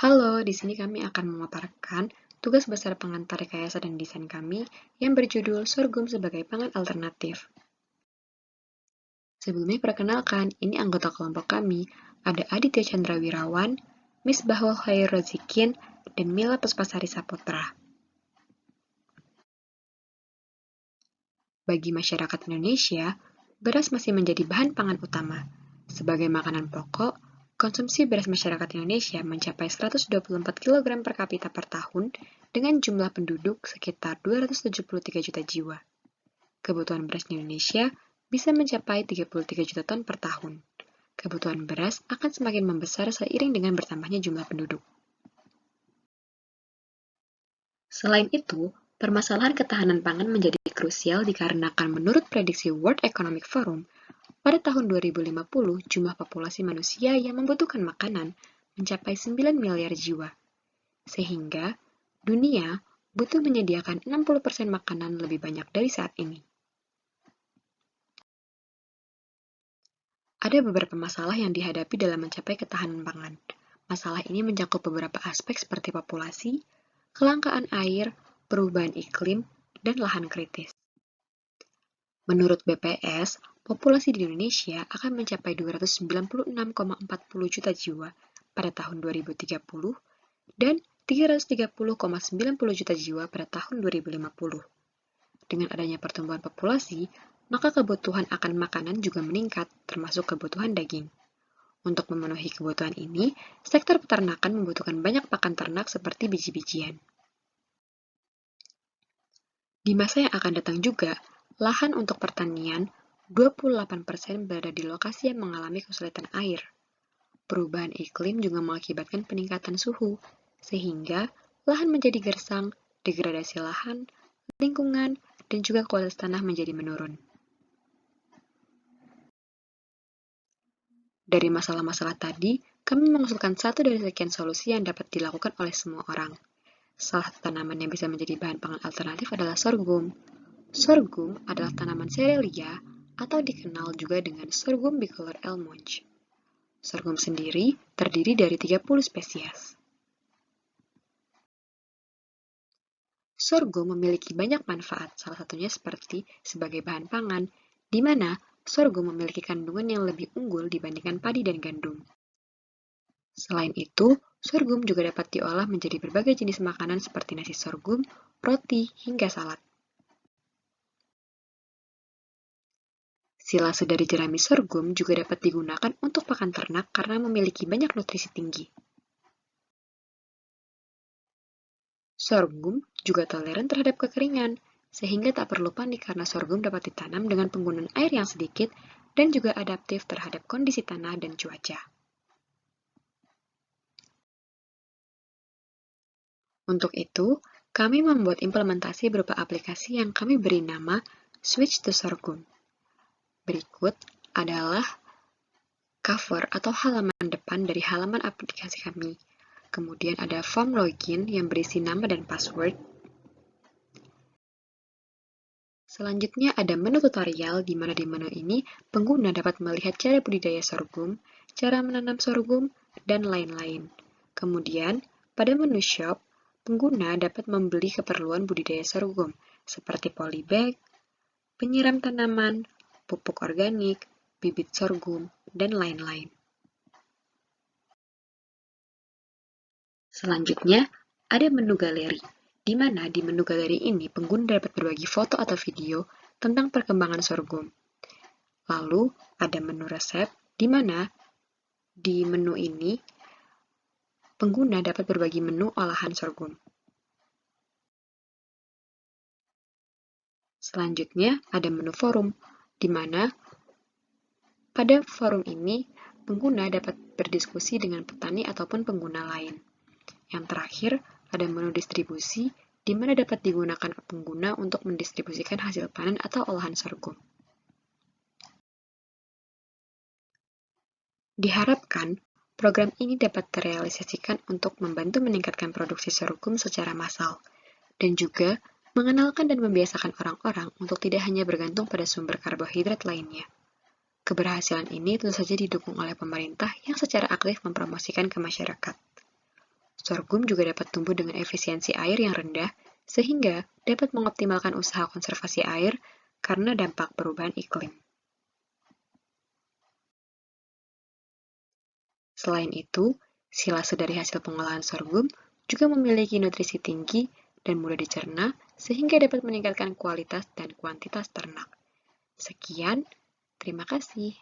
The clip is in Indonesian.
Halo, di sini kami akan memaparkan tugas besar pengantar rekayasa dan desain kami yang berjudul Sorghum sebagai pangan alternatif. Sebelumnya perkenalkan, ini anggota kelompok kami, ada Aditya Chandrawirawan, Misbahul Khair Rozikin, dan Mila Puspasari Saputra. Bagi masyarakat Indonesia, beras masih menjadi bahan pangan utama. Sebagai makanan pokok, konsumsi beras masyarakat Indonesia mencapai 124 kg per kapita per tahun dengan jumlah penduduk sekitar 273 juta jiwa. Kebutuhan beras di Indonesia bisa mencapai 33 juta ton per tahun. Kebutuhan beras akan semakin membesar seiring dengan bertambahnya jumlah penduduk. Selain itu, permasalahan ketahanan pangan menjadi krusial dikarenakan menurut prediksi World Economic Forum, pada tahun 2050 jumlah populasi manusia yang membutuhkan makanan mencapai 9 miliar jiwa. Sehingga, dunia butuh menyediakan 60% makanan lebih banyak dari saat ini. Ada beberapa masalah yang dihadapi dalam mencapai ketahanan pangan. Masalah ini mencakup beberapa aspek seperti populasi, kelangkaan air, perubahan iklim, dan lahan kritis. Menurut BPS, populasi di Indonesia akan mencapai 296,40 juta jiwa pada tahun 2030 dan 330,90 juta jiwa pada tahun 2050. Dengan adanya pertumbuhan populasi, maka kebutuhan akan makanan juga meningkat, termasuk kebutuhan daging. Untuk memenuhi kebutuhan ini, sektor peternakan membutuhkan banyak pakan ternak seperti biji-bijian. Di masa yang akan datang juga, lahan untuk pertanian 28% berada di lokasi yang mengalami kesulitan air. Perubahan iklim juga mengakibatkan peningkatan suhu, sehingga lahan menjadi gersang, degradasi lahan, lingkungan, dan juga kualitas tanah menjadi menurun. Dari masalah-masalah tadi, kami mengusulkan satu dari sekian solusi yang dapat dilakukan oleh semua orang. Salah satu tanaman yang bisa menjadi bahan pangan alternatif adalah sorghum. Sorghum adalah tanaman serealia atau dikenal juga dengan sorghum bicolor almond. Sorghum sendiri terdiri dari 30 spesies. Sorghum memiliki banyak manfaat, salah satunya seperti sebagai bahan pangan, di mana sorghum memiliki kandungan yang lebih unggul dibandingkan padi dan gandum. Selain itu, sorghum juga dapat diolah menjadi berbagai jenis makanan seperti nasi sorghum, roti, hingga salad. Silase dari jerami sorghum juga dapat digunakan untuk pakan ternak karena memiliki banyak nutrisi tinggi. Sorghum juga toleran terhadap kekeringan, sehingga tak perlu panik karena sorghum dapat ditanam dengan penggunaan air yang sedikit dan juga adaptif terhadap kondisi tanah dan cuaca. Untuk itu, kami membuat implementasi berupa aplikasi yang kami beri nama Switch to Sorghum. Berikut adalah cover atau halaman depan dari halaman aplikasi kami. Kemudian ada form login yang berisi nama dan password. Selanjutnya ada menu tutorial, di mana di menu ini pengguna dapat melihat cara budidaya sorghum, cara menanam sorghum, dan lain-lain. Kemudian, pada menu shop, pengguna dapat membeli keperluan budidaya sorghum, seperti polybag, penyiram tanaman, pupuk organik, bibit sorghum, dan lain-lain. Selanjutnya, ada menu galeri, di mana di menu galeri ini pengguna dapat berbagi foto atau video tentang perkembangan sorghum. Lalu, ada menu resep, di mana di menu ini pengguna dapat berbagi menu olahan sorghum. Selanjutnya, ada menu forum, di mana pada forum ini pengguna dapat berdiskusi dengan petani ataupun pengguna lain. Yang terakhir, ada menu distribusi, di mana dapat digunakan pengguna untuk mendistribusikan hasil panen atau olahan sorghum. Diharapkan, program ini dapat terrealisasikan untuk membantu meningkatkan produksi sorghum secara massal, dan juga mengenalkan dan membiasakan orang-orang untuk tidak hanya bergantung pada sumber karbohidrat lainnya. Keberhasilan ini tentu saja didukung oleh pemerintah yang secara aktif mempromosikan ke masyarakat. Sorghum juga dapat tumbuh dengan efisiensi air yang rendah, sehingga dapat mengoptimalkan usaha konservasi air karena dampak perubahan iklim. Selain itu, silase dari hasil pengolahan sorghum juga memiliki nutrisi tinggi dan mudah dicerna sehingga dapat meningkatkan kualitas dan kuantitas ternak. Sekian, terima kasih.